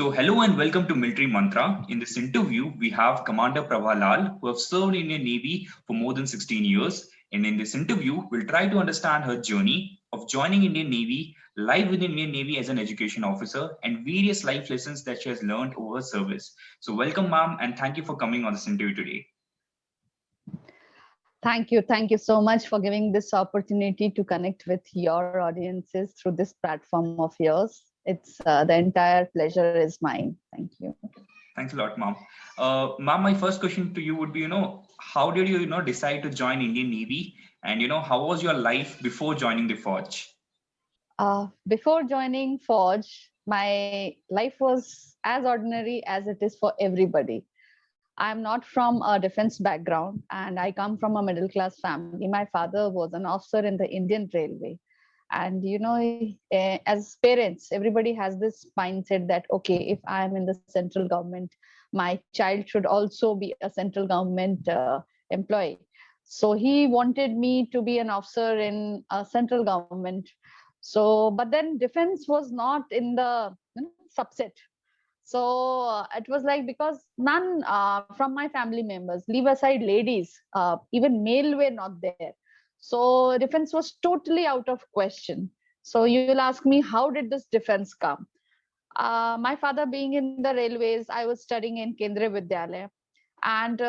So hello and welcome to Military Mantra. In this interview, we have Commander Prabha Lal, who have served in Indian Navy for more than 16 years. And in this interview, we'll try to understand her journey of joining Indian Navy, life within Indian Navy as an education officer, and various life lessons that she has learned over her service. So welcome, ma'am, and thank you for coming on this interview today. Thank you. Thank you so much for giving this opportunity to connect with your audiences through this platform of yours. It's the entire pleasure is mine. Thank you. Thanks a lot, ma'am. Ma'am, my first question to you would be, how did you, decide to join Indian Navy? And, how was your life before joining the Forge? Before joining Forge, my life was as ordinary as it is for everybody. I'm not from a defense background and I come from a middle class family. My father was an officer in the Indian Railway. And, as parents, everybody has this mindset that, okay, if I'm in the central government, my child should also be a central government employee. So he wanted me to be an officer in a central government. So, but then defense was not in the subset. So it was like, because none from my family members, leave aside ladies, even male were not there. So defense was totally out of question. So you'll ask me, how did this defense come? My father being in the railways, I was studying in Kendriya Vidyalaya, and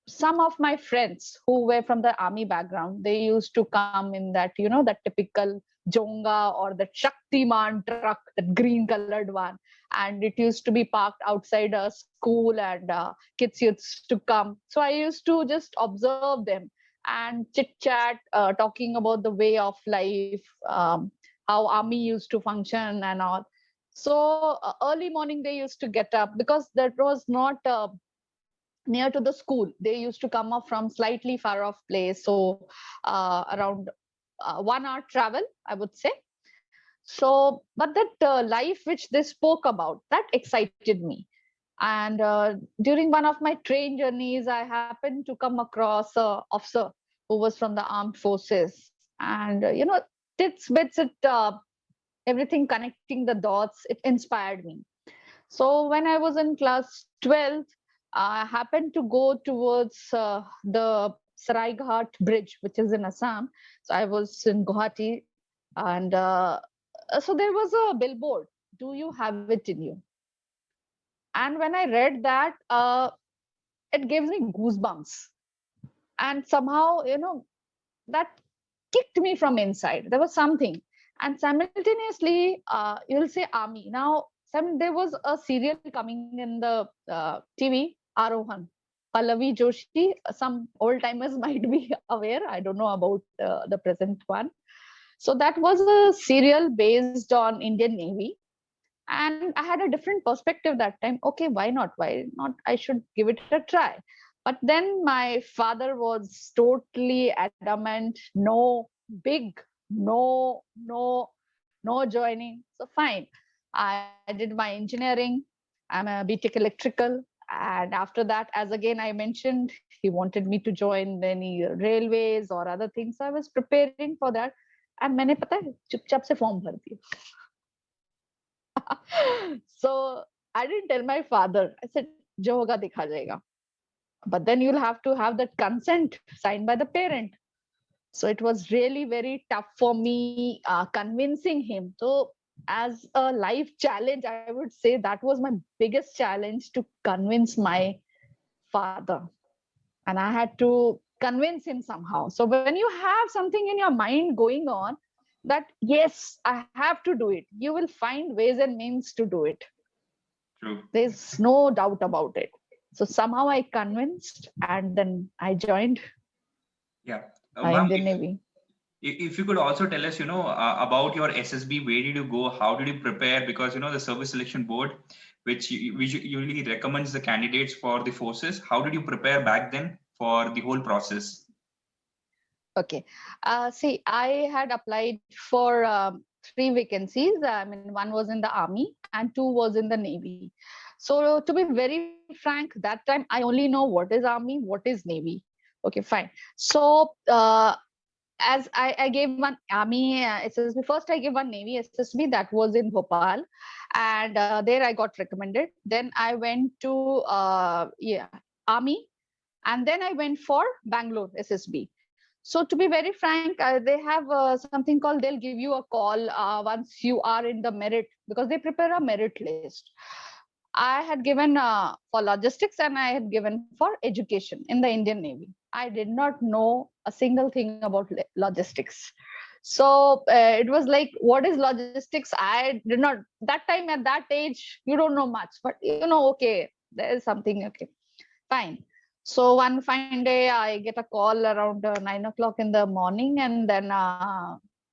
some of my friends who were from the army background, they used to come in that, that typical Jonga or the Shaktiman truck, that green colored one. And it used to be parked outside a school, and kids used to come. So I used to just observe them and chit chat, talking about the way of life, how army used to function and all. So early morning they used to get up, because that was not near to the school. They used to come up from slightly far off place, so around 1 hour travel, I would say. So but that life which they spoke about, that excited me. And during one of my train journeys, I happened to come across a officer who was from the armed forces. And tits bits it everything, connecting the dots, it inspired me. So when I was in class 12, I happened to go towards the Saraighat Bridge, which is in Assam. So I was in Guwahati, and so there was a billboard. Do you have it in you? And when I read that, it gives me goosebumps. And somehow, that kicked me from inside. There was something. And simultaneously, you'll say army. Now, there was a serial coming in the TV, Arohan. Pallavi Joshi, some old timers might be aware. I don't know about the present one. So that was a serial based on Indian Navy. And I had a different perspective that time. Okay, why not? Why not? I should give it a try. But then my father was totally adamant, no, big, no, no, no joining. So fine. I did my engineering. I'm a BTech electrical. And after that, as again I mentioned, he wanted me to join any railways or other things. So I was preparing for that. And मैंने पता है चुपचाप से form भर दिया. So I didn't tell my father. I said, "Jo hoga dekha jayega." But then you'll have to have that consent signed by the parent. So it was really very tough for me convincing him. So as a life challenge, I would say that was my biggest challenge, to convince my father. And I had to convince him somehow. So when you have something in your mind going on, that yes, I have to do it, you will find ways and means to do it. True. There's no doubt about it. So somehow I convinced, and then I joined Yeah. Ma'am, Indian Navy. if you could also tell us, about your SSB, where did you go? How did you prepare? Because, the Service Selection Board, which usually recommends the candidates for the forces, how did you prepare back then for the whole process? Okay. See, I had applied for 3 vacancies. I mean, one was in the army and two was in the navy. So to be very frank, that time I only know what is army, what is navy. Okay, fine. So as I gave one army SSB. First, I gave one Navy SSB that was in Bhopal, and there I got recommended. Then I went to Army, and then I went for Bangalore SSB. So to be very frank, they have something called, they'll give you a call once you are in the merit, because they prepare a merit list. I had given for logistics, and I had given for education in the Indian Navy. I did not know a single thing about logistics. So it was like, what is logistics? I did not, that time at that age, you don't know much, but okay, there is something, okay, fine. So one fine day, I get a call around 9 o'clock in the morning, and then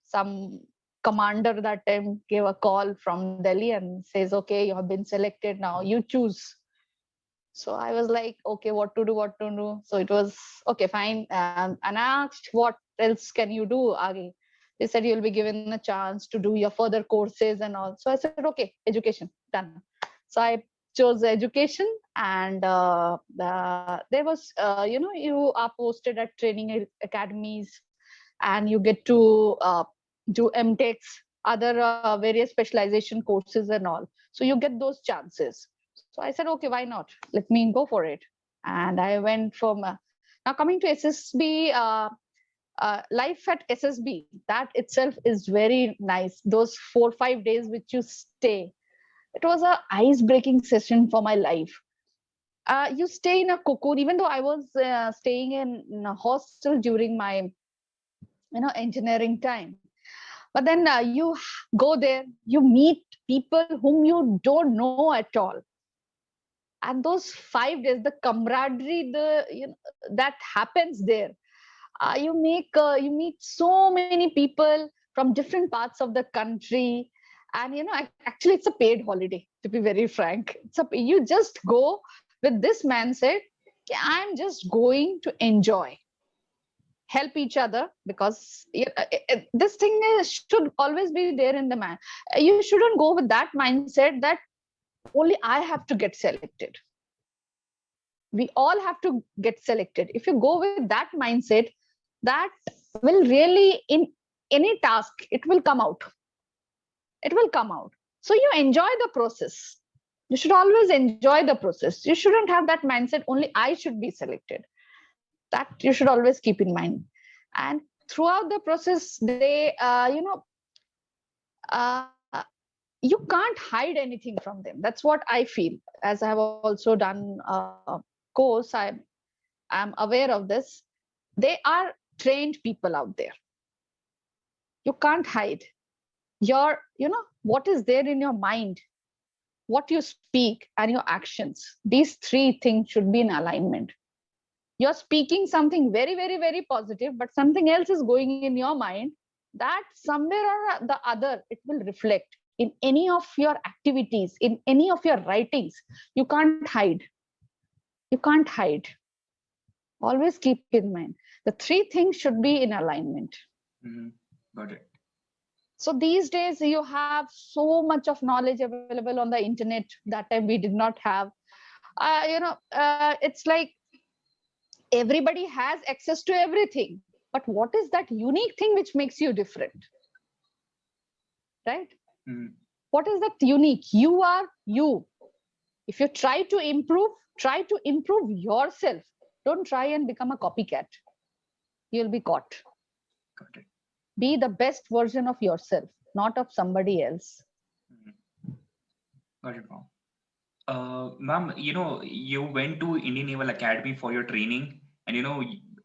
some commander that time gave a call from Delhi and says, "Okay, you have been selected. Now you choose." So I was like, "Okay, what to do? What to do?" So it was okay, fine. And I asked, "What else can you do, Agi?" They said, "You'll be given a chance to do your further courses and all." So I said, "Okay, education done." So I chose education, and there was you are posted at training academies, and you get to do MTechs, other various specialization courses and all. So you get those chances. So I said, okay, why not? Let me go for it. And I went from now coming to SSB. Life at SSB, that itself is very nice. Those 4 5 days which you stay, it was a ice breaking session for my life. You stay in a cocoon, even though I was staying in a hostel during my engineering time. But then you go there, you meet people whom you don't know at all. And those 5 days, the camaraderie, that happens there, you meet so many people from different parts of the country. And actually it's a paid holiday, to be very frank. You just go with this mindset, "Okay, I'm just going to enjoy, help each other," because this thing should always be there in the man. You shouldn't go with that mindset that only I have to get selected. We all have to get selected. If you go with that mindset, that will really, in any task, it will come out. It will come out. So you enjoy the process. You should always enjoy the process. You shouldn't have that mindset only I should be selected. That you should always keep in mind. And throughout the process, they uh, you can't hide anything from them. That's what I feel. As I have also done a course, I'm aware of this. They are trained people out there. You can't hide what is there in your mind, what you speak, and your actions. These three things should be in alignment. You're speaking something very, very, very positive, but something else is going in your mind, that somewhere or the other it will reflect in any of your activities, in any of your writings. You can't hide. You can't hide. Always keep in mind the three things should be in alignment. Mhm. Got it. So these days you have so much of knowledge available on the internet. That time we did not have. It's like everybody has access to everything. But what is that unique thing which makes you different? Right? Mhm. What is that unique? You are you. If you try to improve yourself. Don't try and become a copycat. You'll be caught. Got it. Be the best version of yourself, not of somebody else. Mhm. Got it, ma'am. Ma'am, you went to Indian Naval Academy for your training, and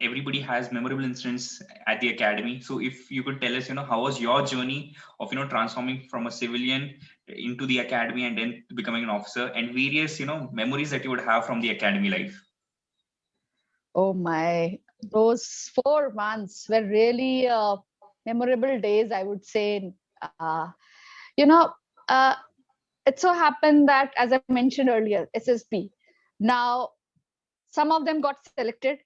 everybody has memorable incidents at the academy. So if you could tell us, how was your journey of transforming from a civilian into the academy and then becoming an officer, and various memories that you would have from the academy life. Oh my, those 4 months were really memorable days, I would say. You know, uh, it so happened that, as I mentioned earlier, SSP. Now, some of them got selected,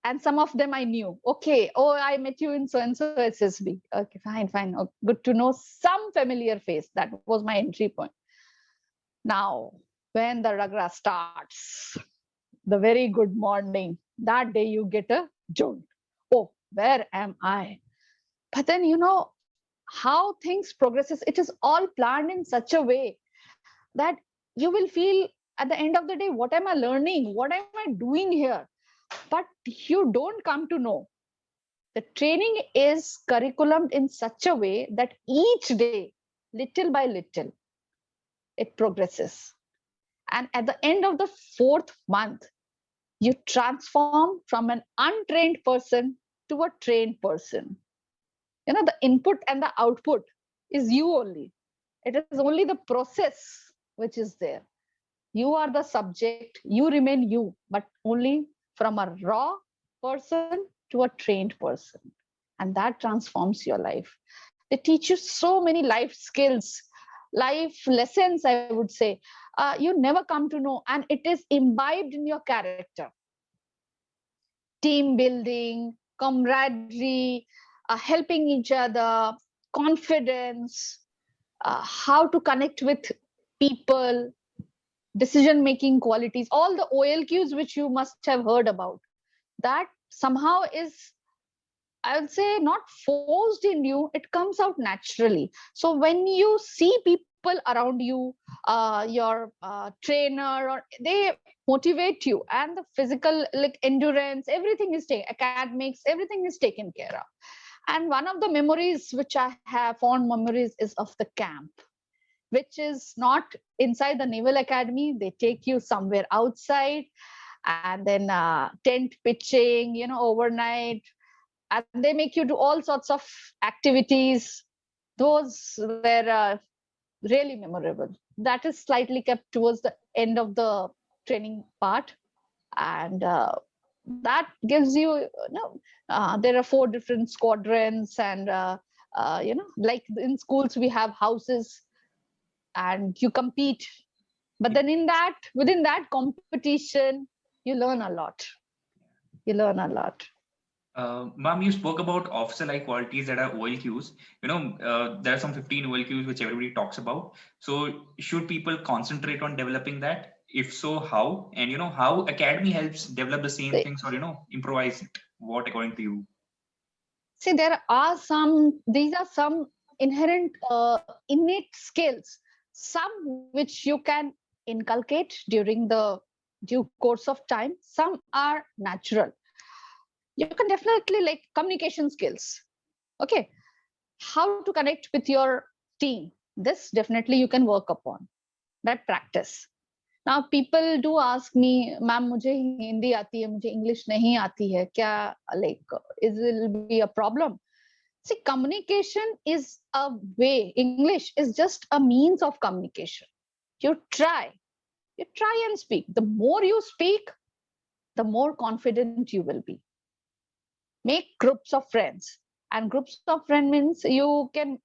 and some of them I knew. Okay, oh, I met you in so and so SSB. Okay, fine, fine. Oh, good to know some familiar face. That was my entry point. Now, when the ragra starts, the very good morning, that day you get a jolt. Oh, where am I? But then, how things progresses, it is all planned in such a way that you will feel at the end of the day, what am I learning? What am I doing here? But you don't come to know. The training is curriculumed in such a way that each day, little by little, it progresses. And at the end of the fourth month, you transform from an untrained person to a trained person. The input and the output is you only. It is only the process which is there. You are the subject, you remain you, but only from a raw person to a trained person. And that transforms your life. They teach you so many life skills, life lessons, I would say. You never come to know, and it is imbibed in your character. Team building, camaraderie, helping each other, confidence, how to connect with people, decision making qualities, all the OLQs which you must have heard about. That somehow is, I would say, not forced in you, it comes out naturally. So when you see people around you, your trainer, or they motivate you, and the physical like endurance, everything is taken, academics, everything is taken care of. And one of the memories which I have, fond memories, is of the camp, which is not inside the Naval Academy. They take you somewhere outside, and then tent pitching, overnight, and they make you do all sorts of activities. Those were really memorable. That is slightly kept towards the end of the training part, and that gives you, there are 4 different squadrons, and like in schools we have houses, and you compete. But then within that competition, you learn a lot. You learn a lot. Ma'am, you spoke about officer-like qualities that are OLQs. There are some 15 OLQs which everybody talks about. So should people concentrate on developing that? If so, how? And how academy helps develop the same See, things, or improvise it? What according to you? these are some inherent innate skills, some which you can inculcate during the due course of time, some are natural. You can definitely, like, communication skills. Okay, how to connect with your team, this definitely you can work upon that practice. Now people do ask me, ma'am, mujhe hindi aati hai, mujhe English nahi aati hai, kya, like, is it will be a problem? See, communication is a way. English is just a means of communication. You try, and speak. The more you speak, the more confident you will be. Make groups of friends, and groups of friends means you can,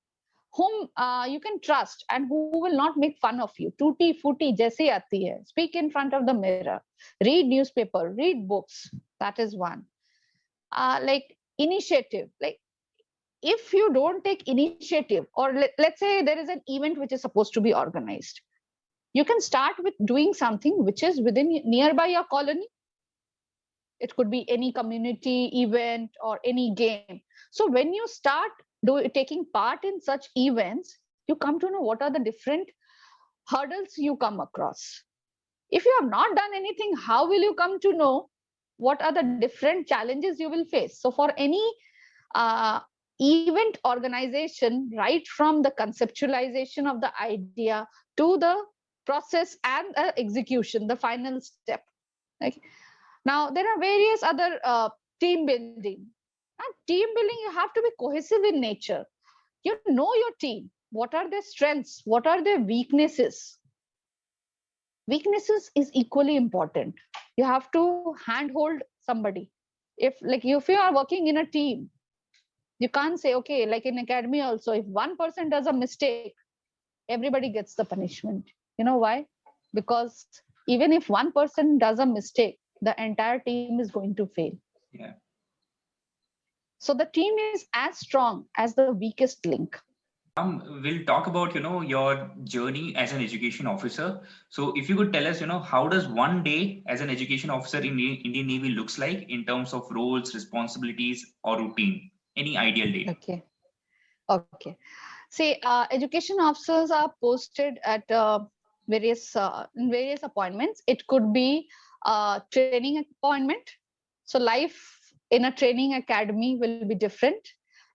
whom you can trust, and who will not make fun of you. Tutti futti jaise aati hai. Speak in front of the mirror, read newspaper, read books. That is one. Like initiative, like if you don't take initiative, or let's say there is an event which is supposed to be organized, you can start with doing something which is within nearby your colony. It could be any community event or any game. So when you start taking part in such events, you come to know what are the different hurdles you come across. If you have not done anything, how will you come to know what are the different challenges you will face? So for any uh, event organization, right from the conceptualization of the idea to the process and the execution, the final step. Like, now there are various other team building. And team building, you have to be cohesive in nature. You know your team. What are their strengths? What are their weaknesses? Weaknesses is equally important. You have to handhold somebody. If you are working in a team, you can't say, okay, like in academy also, if one person does a mistake, everybody gets the punishment. You know why? Because even if one person does a mistake, the entire team is going to fail. Yeah. So the team is as strong as the weakest link. We'll talk about your journey as an education officer. So if you could tell us, how does one day as an education officer in the Indian Navy looks like in terms of roles, responsibilities, or routine? Any ideal day? Okay. Okay. See, education officers are posted at in various appointments. It could be training appointment. So life in a training academy will be different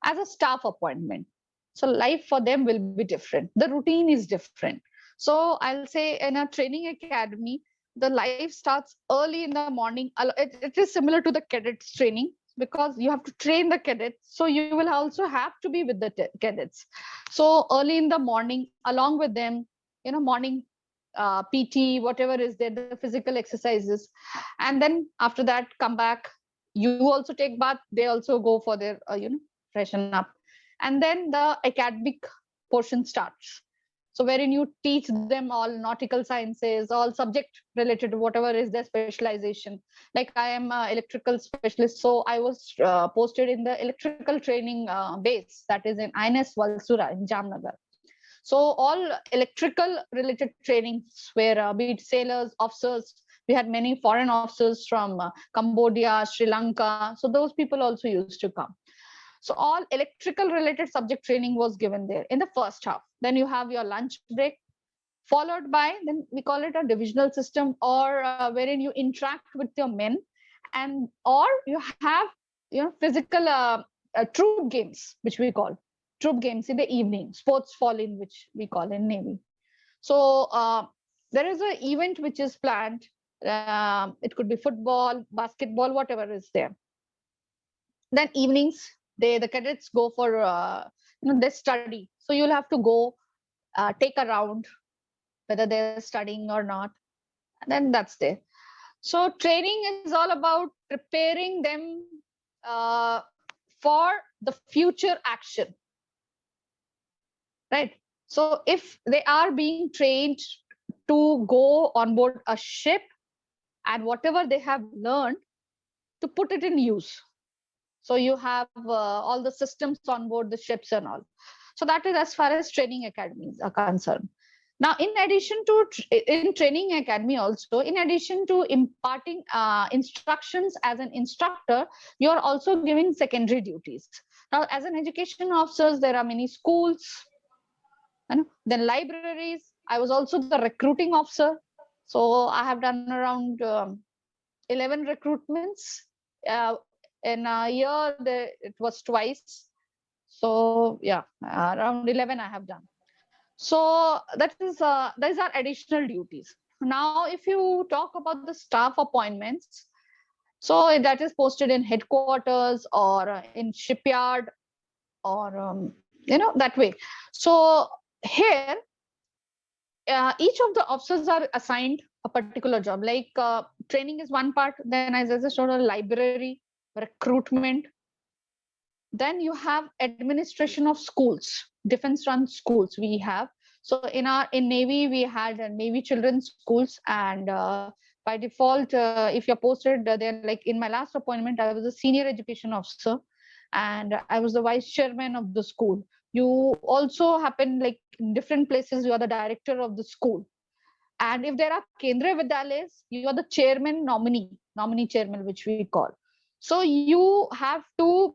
as a staff appointment. So life for them will be different. The routine is different. So I'll say in a training academy, the life starts early in the morning. It is similar to the cadets training because you have to train the cadets. So you will also have to be with the cadets. So early in the morning, along with them, morning PT, whatever is there, the physical exercises, and then after that, come back. You also take bath. They also go for their, freshen up, and then the academic portion starts. So wherein you teach them all nautical sciences, all subject related to whatever is their specialization. Like I am a electrical specialist, so I was posted in the electrical training base that is in INS Valsura in Jamnagar. So all electrical related trainings where be it sailors, officers, we had many foreign officers from Cambodia, Sri Lanka. So those people also used to come. So all electrical related subject training was given there in the first half. Then you have your lunch break, followed by, then we call it a divisional system, or wherein you interact with your men, and or you have physical troop games, which we call troop games in the evening. Sports fall in, which we call in Navy. So there is an event which is planned. It could be football, basketball, whatever is there. Then evenings, the cadets go for they study. So you'll have to go take a round, whether they're studying or not. And then that's there. So training is all about preparing them for the future action, right? So if they are being trained to go on board a ship, and whatever they have learned, to put it in use. So you have all the systems on board the ships and all. So that is as far as training academies are concerned. Now, in addition to in training academy also, in addition to imparting instructions as an instructor, you are also giving secondary duties. Now, as an education officers, there are many schools, then libraries. I was also the recruiting officer. So I have done around 11 recruitments. In a year, it was twice. So yeah, around 11 I have done. So these are additional duties. Now, if you talk about the staff appointments, so that is posted in headquarters or in shipyard, or that way. So here, each of the officers are assigned a particular job. Like training is one part. Then as a sort of library, recruitment. Then you have administration of schools, defense run schools we have. So in Navy, we had Navy children's schools, and by default, if you're posted there, like in my last appointment, I was a senior education officer, and I was the vice chairman of the school. You also happen, like in different places, you are the director of the school. And if there are Kendriya Vidyalayas, you are the chairman nominee chairman, which we call. So you have to,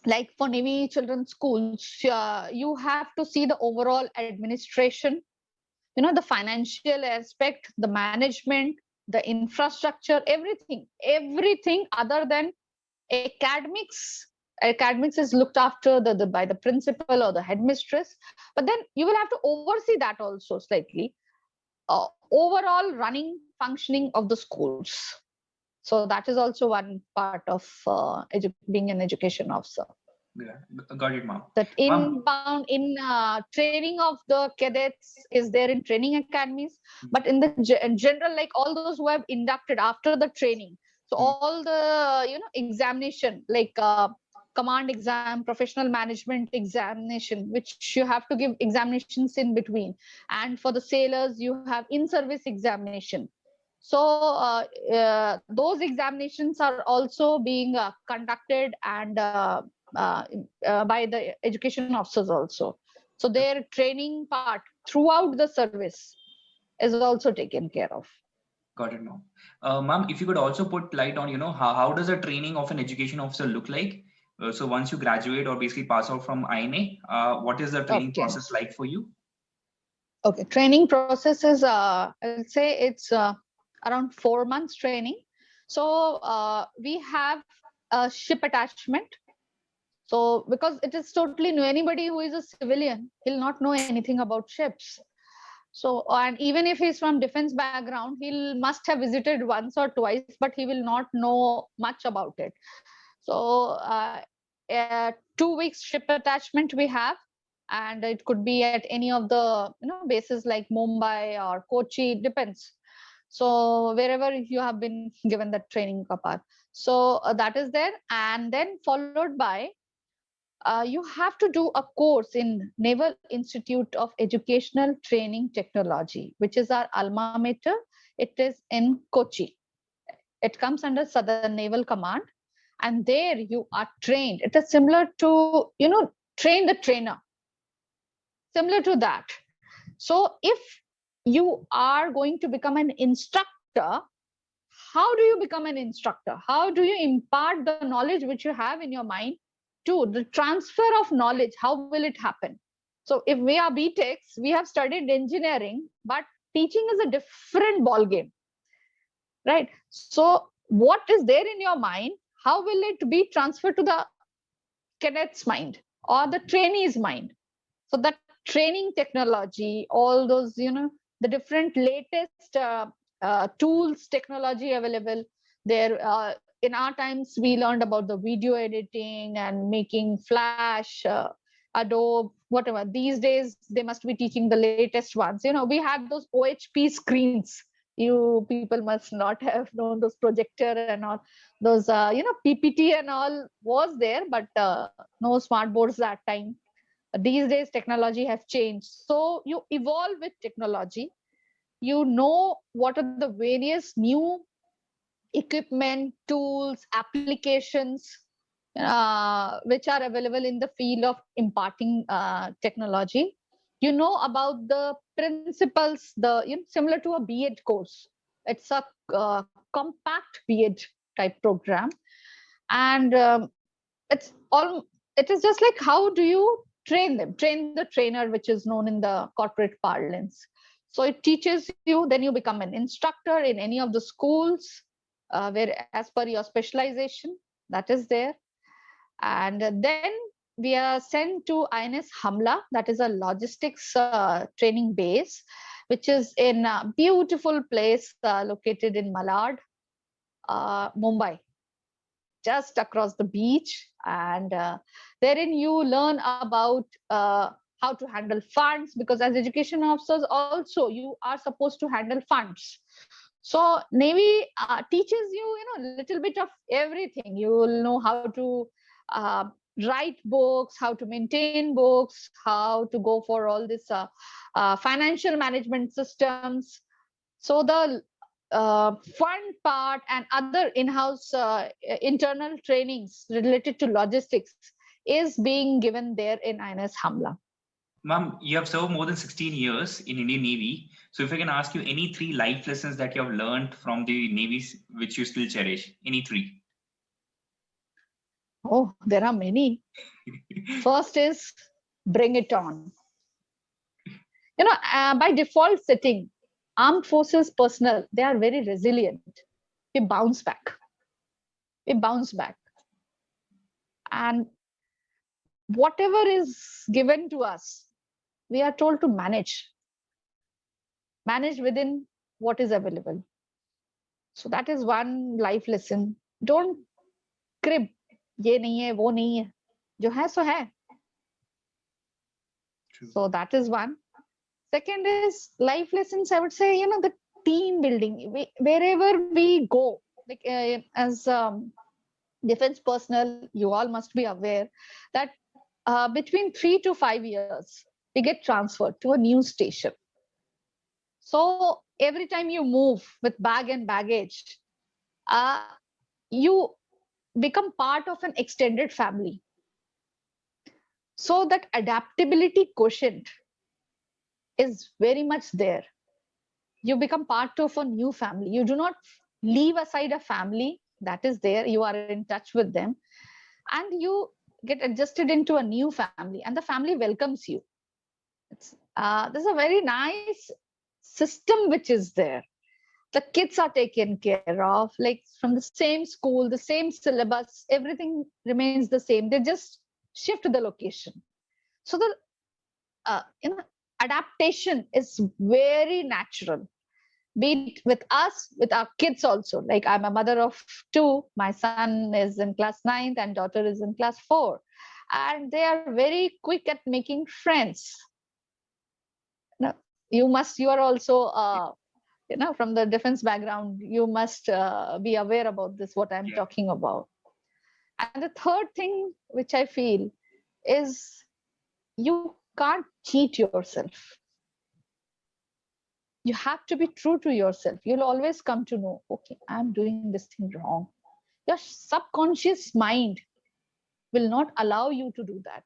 like for Navy children's schools, you have to see the overall administration, the financial aspect, the management, the infrastructure, everything other than academics. Academics is looked after by the principal or the headmistress, but then you will have to oversee that also slightly, overall running functioning of the schools. So that is also one part of being an education officer. Yeah, got it, ma'am. That inbound in training of the cadets is there in training academies, but in the general, like all those who have inducted after the training, so all the examination, like command exam, professional management examination, which you have to give examinations in between, and for the sailors you have in-service examination. So those examinations are also being conducted and by the education officers also. So their training part throughout the service is also taken care of. Got it, ma'am. Ma'am, if you could also put light on, how does a training of an education officer look like? So once you graduate or basically pass out from INA, what is the training Okay. process like for you? Okay. Training process is, I'll say it's around 4 months training. So we have a ship attachment. So because it is totally new, anybody who is a civilian, he'll not know anything about ships. So, and even if he's from defense background, he'll must have visited once or twice, but he will not know much about it. So, 2 weeks ship attachment we have, and it could be at any of the bases like Mumbai or Kochi, depends. So wherever you have been given that training, Kapar. So that is there, and then followed by you have to do a course in Naval Institute of Educational Training Technology, which is our alma mater. It is in Kochi. It comes under Southern Naval Command, and there you are trained. It is similar to, train the trainer, similar to that. So if you are going to become an instructor, how do you become an instructor? How do you impart the knowledge which you have in your mind to the transfer of knowledge? How will it happen? So if we are BTechs, we have studied engineering, but teaching is a different ball game, right? So what is there in your mind? How will it be transferred to the cadet's mind or the trainee's mind? So that training technology, all those, the different latest tools, technology available there. In our times, we learned about the video editing and making Flash, Adobe, whatever. These days, they must be teaching the latest ones. We had those OHP screens. You people must not have known those projector and all those, PPT and all was there, but no smart boards that time. These days technology have changed, so you evolve with technology. You know what are the various new equipment, tools, applications which are available in the field of imparting technology. You know about the principles, similar to a B.Ed course. It's a compact B.Ed type program, and it's all. It is just like, how do you train them? Train the trainer, which is known in the corporate parlance. So it teaches you, then you become an instructor in any of the schools where, as per your specialization, that is there. And then we are sent to INS Hamla, that is a logistics training base, which is in a beautiful place located in Malad, Mumbai, just across the beach. And therein you learn about how to handle funds, because as education officers also you are supposed to handle funds. So Navy teaches you, a little bit of everything. You will know how to uh, write books, how to maintain books, how to go for all this financial management systems. So the fund part and other in-house internal trainings related to logistics is being given there in INS Hamla. Ma'am, you have served more than 16 years in Indian Navy. So if I can ask you any three life lessons that you have learned from the Navy which you still cherish, any three? Oh, there are many. First is bring it on. By default setting, armed forces personnel, they are very resilient. We bounce back. We bounce back. And whatever is given to us, we are told to manage within what is available. So that is one life lesson. Don't crib. ये नहीं है, वो नहीं है. जो है सो है. So that is one. Second is life lessons. I would say, the team building. Wherever we go, like as defense personnel, you all must be aware that between 3 to 5 years, we get transferred to a new station. So every time you move with bag and baggage, you become part of an extended family. So that adaptability quotient is very much there. You become part of a new family. You do not leave aside a family that is there. You are in touch with them. and you get adjusted into a new family, and the family welcomes you. There's a very nice system which is there. The kids are taken care of, like from the same school, the same syllabus, everything remains the same. They just shift the location. So the adaptation is very natural, be it with us, with our kids also. Like I'm a mother of two. My son is in class 9th and daughter is in class 4. And they are very quick at making friends. Now, you are also, from the defense background, you must be aware about this, what I'm Yeah. talking about. And the third thing which I feel is you can't cheat yourself. You have to be true to yourself. You'll always come to know, okay, I'm doing this thing wrong. Your subconscious mind will not allow you to do that.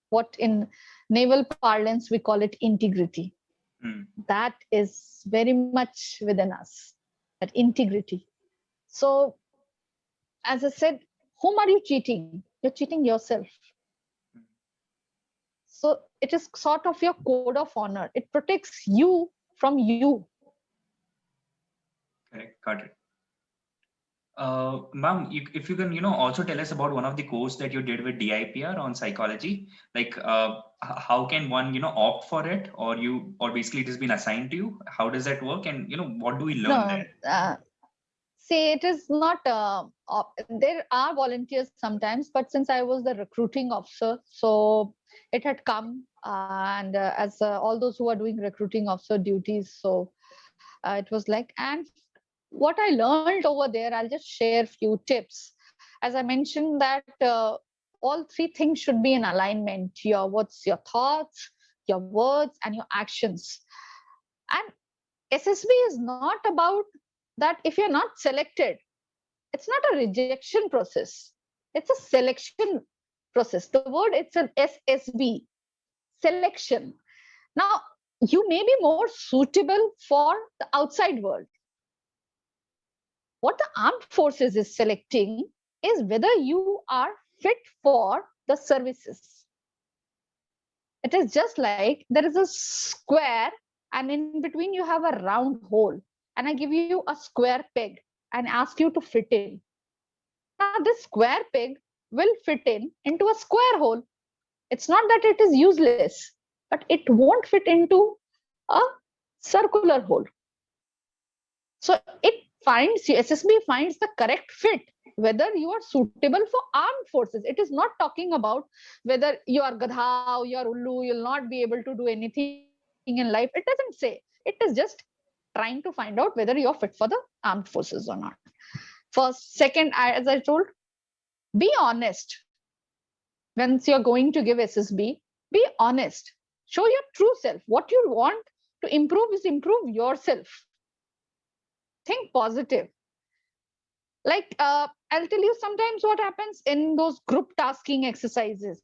What in naval parlance we call it integrity. Mm. That is very much within us, that integrity. So, as I said, whom are you cheating? You're cheating yourself. So, it is sort of your code of honor. It protects you from you. Correct. Got it. Ma'am, if you can, also tell us about one of the course that you did with DIPR on psychology, like how can one, opt for it, or basically it has been assigned to you? How does that work, and what do we learn No, there? see, it is not, there are volunteers sometimes, but since I was the recruiting officer, so it had come, and as all those who are doing recruiting officer duties, so it was like, and what I learned over there, I'll just share few tips. As I mentioned that all three things should be in alignment: your thoughts, your words, and your actions. And SSB is not about that. If you're not selected, it's not a rejection process, it's a selection process. The word, it's an SSB, selection. Now, you may be more suitable for the outside world. What the armed forces is selecting is whether you are fit for the services. It is just like there is a square, and in between you have a round hole, and I give you a square peg and ask you to fit in. Now, this square peg will fit in into a square hole. It's not that it is useless, but it won't fit into a circular hole. So it finds, SSB finds the correct fit, whether you are suitable for armed forces. It is not talking about whether you are gadha, you are ullu, you'll not be able to do anything in life. It doesn't say. It is just trying to find out whether you're fit for the armed forces or not. First, second, as I told, be honest. Once you're going to give SSB, be honest. Show your true self. What you want to improve is improve yourself. Think positive. Like, I'll tell you sometimes what happens in those group tasking exercises.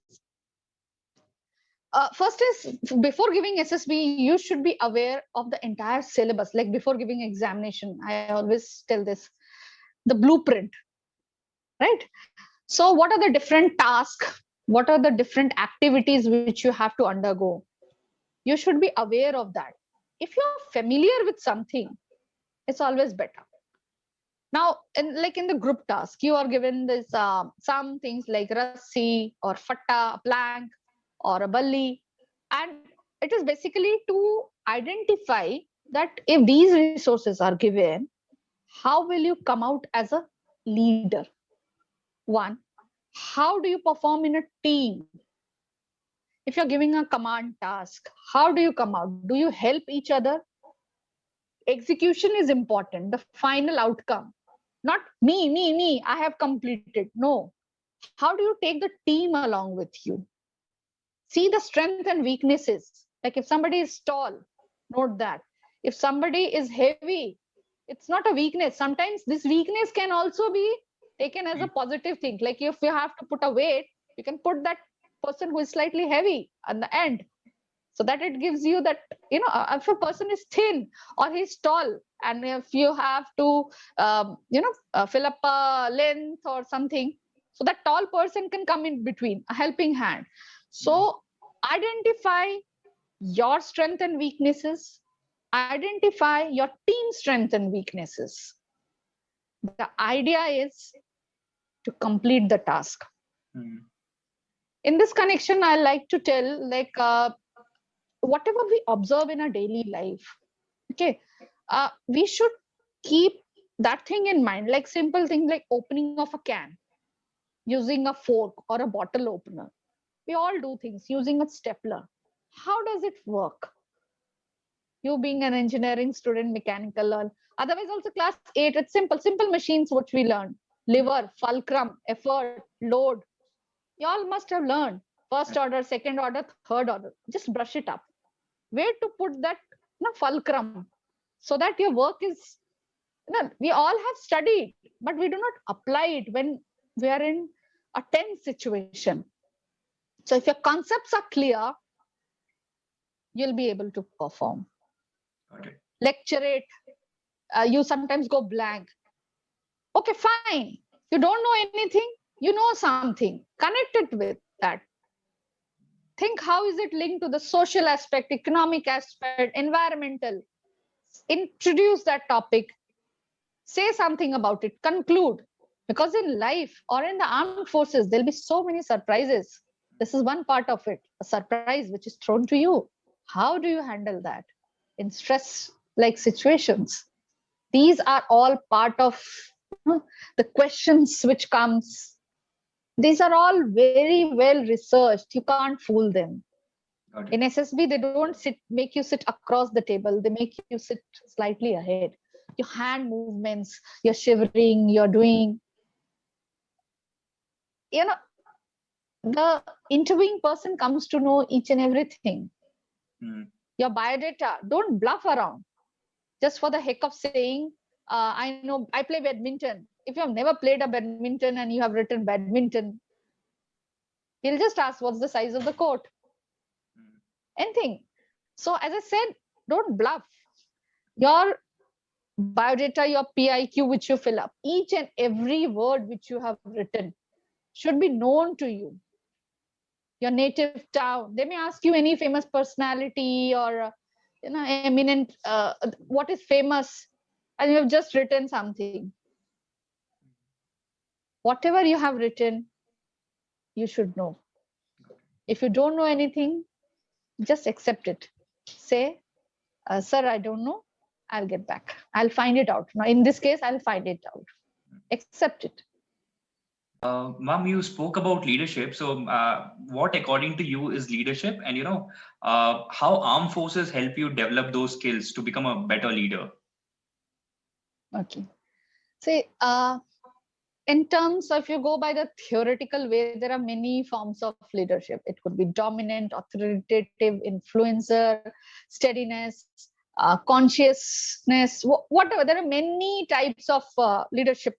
First is, before giving SSB, you should be aware of the entire syllabus. Like before giving examination, I always tell this, the blueprint, right? So what are the different tasks? What are the different activities which you have to undergo? You should be aware of that. If you're familiar with something, it's always better. Now, in the group task, you are given this some things like rassi or fatta, a plank, or a balli, and it is basically to identify that if these resources are given, how will you come out as a leader? One, how do you perform in a team? If you're giving a command task, how do you come out? Do you help each other? Execution is important, the final outcome. Not me, I have completed. No. How do you take the team along with you? See the strength and weaknesses. Like if somebody is tall, note that. If somebody is heavy, it's not a weakness. Sometimes this weakness can also be taken as a positive thing. Like if you have to put a weight, you can put that person who is slightly heavy at the end, so that it gives you that, if a person is thin or he's tall, and if you have to fill up a length or something, So that tall person can come in between, a helping hand. So identify your strengths and weaknesses, identify your team strengths and weaknesses. The idea is to complete the task. Mm. In this connection, I like to tell, like, whatever we observe in our daily life, okay, we should keep that thing in mind, like simple thing like opening of a can using a fork or a bottle opener. We all do things using a stapler. How does it work? You being an engineering student, mechanical, or otherwise also class 8, it's simple machines which we learn. Lever, fulcrum, effort, load. You all must have learned first order, second order, third order. Just brush it up. Where to put that fulcrum so that your work is, we all have studied, but we do not apply it when we are in a tense situation. So if your concepts are clear, you'll be able to perform. Got it. Lecture it, you sometimes go blank. Okay, fine. You don't know anything, you know something. Connect it with that. Think how is it linked to the social aspect, economic aspect, environmental. Introduce that topic. Say something about it. Conclude. Because in life or in the armed forces, there'll be so many surprises. This is one part of it, a surprise which is thrown to you. How do you handle that in stress like situations? These are all part of the questions which comes. These are all very well researched. You can't fool them. Got In it. SSB, they don't make you sit across the table. They make you sit slightly ahead. Your hand movements, you're shivering, you're doing, you know, the interviewing person comes to know each and everything. Mm. Your biodata, don't bluff around just for the heck of saying, I know I play badminton. If you have never played a badminton and you have written badminton, he'll just ask, what's the size of the court? Mm. Anything. So, as I said, don't bluff. Your biodata, your PIQ, which you fill up, each and every word which you have written should be known to you. Your native town. They may ask you any famous personality or eminent. What is famous, and you have just written something. Whatever you have written, you should know. If you don't know anything, just accept it. Say, sir, I don't know. I'll get back. I'll find it out. Now, in this case, I'll find it out. Accept it. Ma'am, you spoke about leadership. So, what, according to you, is leadership? And how armed forces help you develop those skills to become a better leader? Okay. See, in terms of, if you go by the theoretical way, there are many forms of leadership. It could be dominant, authoritative, influencer, steadiness, consciousness, whatever. There are many types of leadership.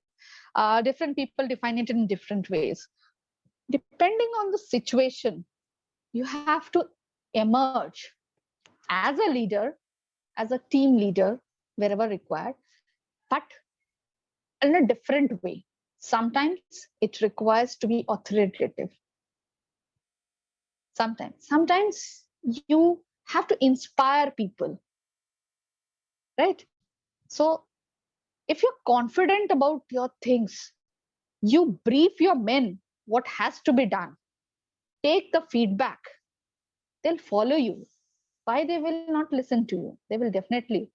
Different people define it in different ways. Depending on the situation, you have to emerge as a leader, as a team leader, wherever required, but in a different way. Sometimes it requires to be authoritative. Sometimes you have to inspire people, right? So if you're confident about your things, you brief your men what has to be done. Take the feedback. They'll follow you. Why they will not listen to you? They will definitely.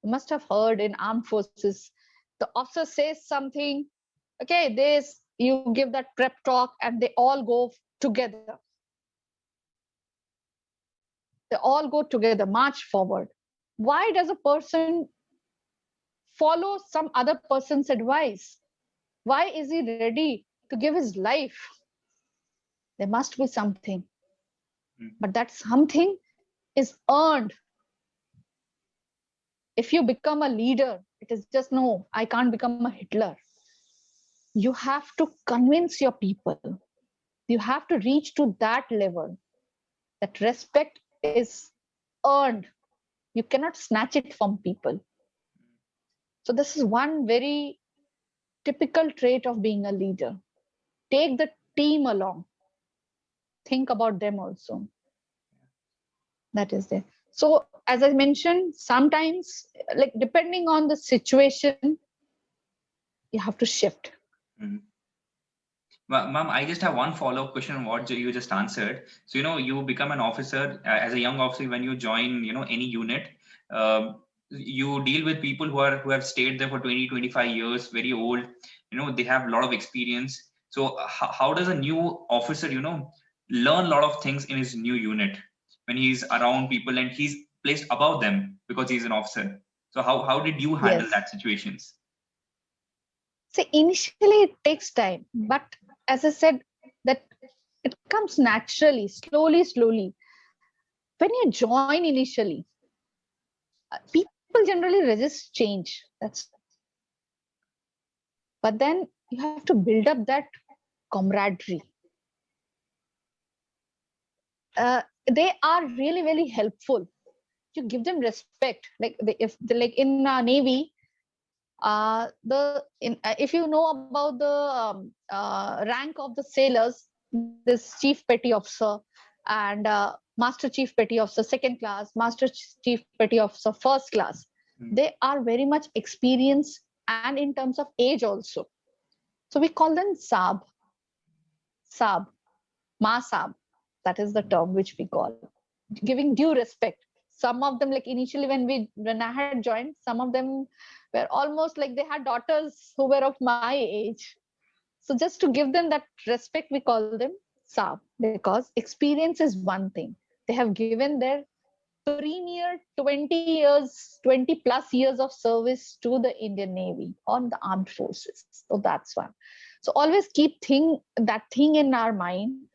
You must have heard in armed forces, the officer says something, okay, this, you give that prep talk and they all go together. They all go together, march forward. Why does a person follow some other person's advice? Why is he ready to give his life? There must be something. But that something is earned. If you become a leader, it is just, no, I can't become a Hitler. You have to convince your people. You have to reach to that level. That respect is earned. You cannot snatch it from people. So this is one very typical trait of being a leader. take the team along. Think about them also. That is there. So as I mentioned, sometimes, like depending on the situation, you have to shift. Mhm. Ma'am, I just have one follow-up question on what you just answered. So, you become an officer as a young officer when you join, any unit. You deal with people who have stayed there for 20, 25 years, very old. They have a lot of experience. So, how does a new officer, learn a lot of things in his new unit when he's around people and he's placed above them because he's an officer? So, how did you handle Yes. that situations? See, initially it takes time, but as I said, that it comes naturally, slowly, slowly. When you join initially, people generally resist change. That's, but then you have to build up that camaraderie. They are really, really helpful. You give them respect. Like if like in Navy, if you know about the rank of the sailors, this chief petty officer and master chief petty officer second class, master chief petty officer first class, they are very much experienced and in terms of age also. So we call them Saab, Ma Saab. That is the term which we call, giving due respect. Some of them, like initially when I had joined, some of them were almost like they had daughters who were of my age. So just to give them that respect, we call them Saab, because experience is one thing. They have given their premier 20 years, 20 plus years of service to the Indian Navy or the armed forces. So that's one. So always keep that thing in our mind,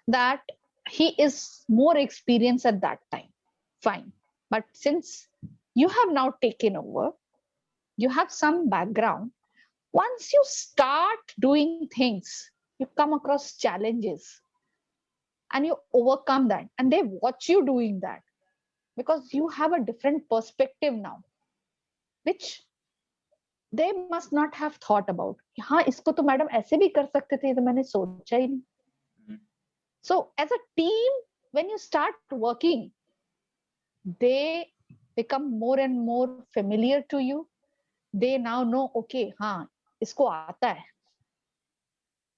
that he is more experienced at that time. Fine. But since you have now taken over, you have some background. Once you start doing things, you come across challenges and you overcome that. And they watch you doing that because you have a different perspective now, which they must not have thought about. हाँ इसको तो madam ऐसे भी कर सकते थे, तो मैंने सोचा ही नहीं. So as a team, when you start working, they become more and more familiar to you. They now know, okay, हाँ इसको आता है,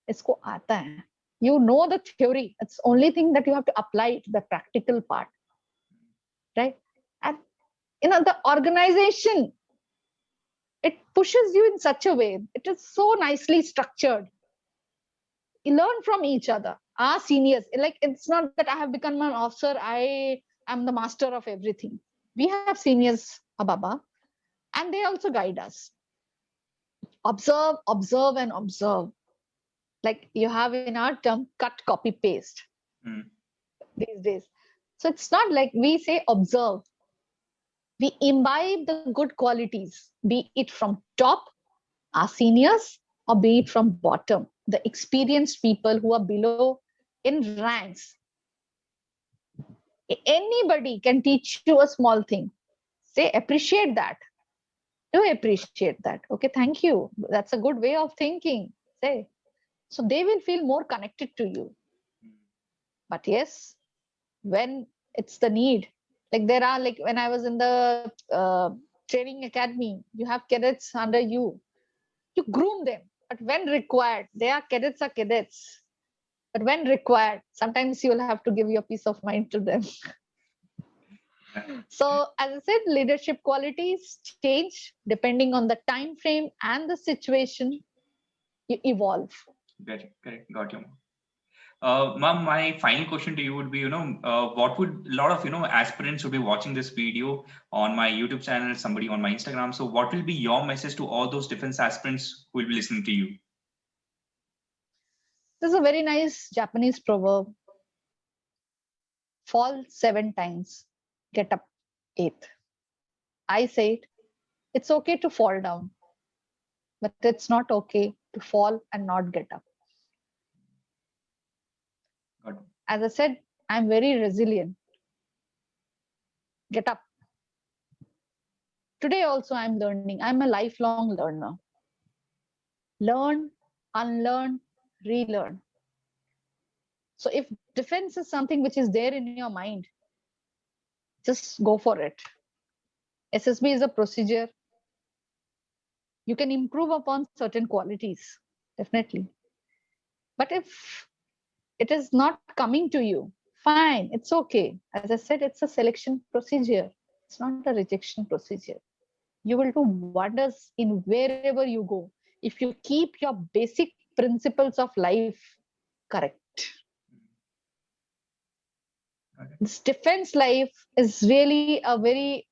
इसको आता है. You know the theory. It's only thing that you have to apply it, the practical part, right? And the organization, it pushes you in such a way. It is so nicely structured. You learn from each other. Our seniors, like it's not that I have become an officer, I am the master of everything. We have seniors, Ababa, and they also guide us. Observe, observe, and observe. Like you have in our term, cut, copy, paste these days. So it's not like we say observe. We imbibe the good qualities, be it from top, our seniors, or be it from bottom, the experienced people who are below in ranks. Anybody can teach you a small thing. Say, appreciate that. Do appreciate that. Okay, thank you. That's a good way of thinking. Say. So they will feel more connected to you. But yes, when it's the need, like there are, like when I was in the training academy, you have cadets under you. You groom them, but when required, they are cadets. But when required, sometimes you'll have to give your peace of mind to them. So, as I said, leadership qualities change depending on the time frame and the situation. You evolve. Correct. Got you. Ma'am, my final question to you would be, what would a lot of, aspirants would be watching this video on my YouTube channel, somebody on my Instagram. So what will be your message to all those defense aspirants who will be listening to you? There's a very nice Japanese proverb: fall 7 times, get up 8th. I say it's okay to fall down, but it's not okay to fall and not get up. As I said, I'm very resilient. Get up. Today also I'm learning. I'm a lifelong learner. Learn, unlearn, relearn. So if defense is something which is there in your mind, just go for it. SSB is a procedure. You can improve upon certain qualities, definitely. But if it is not coming to you, fine, it's okay. As I said, it's a selection procedure. It's not a rejection procedure. You will do wonders in wherever you go if you keep your basic principles of life correct. This defense life is really a very,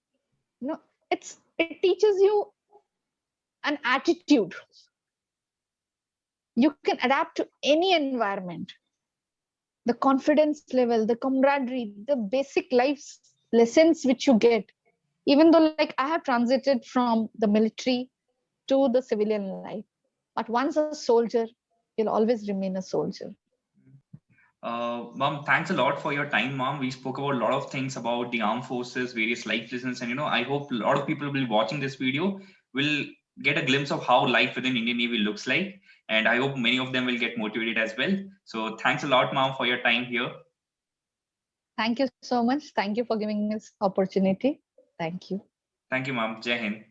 it teaches you an attitude. You can adapt to any environment. The confidence level, the camaraderie, the basic life lessons which you get, even though like I have transited from the military to the civilian life, but once a soldier, you'll always remain a soldier. Mom, thanks a lot for your time, Mom. We spoke about a lot of things about the armed forces, various life lessons, and I hope a lot of people will be watching this video will get a glimpse of how life within Indian Navy looks like, and I hope many of them will get motivated as well. So thanks a lot, Mom, for your time here. Thank you so much. Thank you for giving me this opportunity. Thank you. Thank you, Mom. Jai Hind.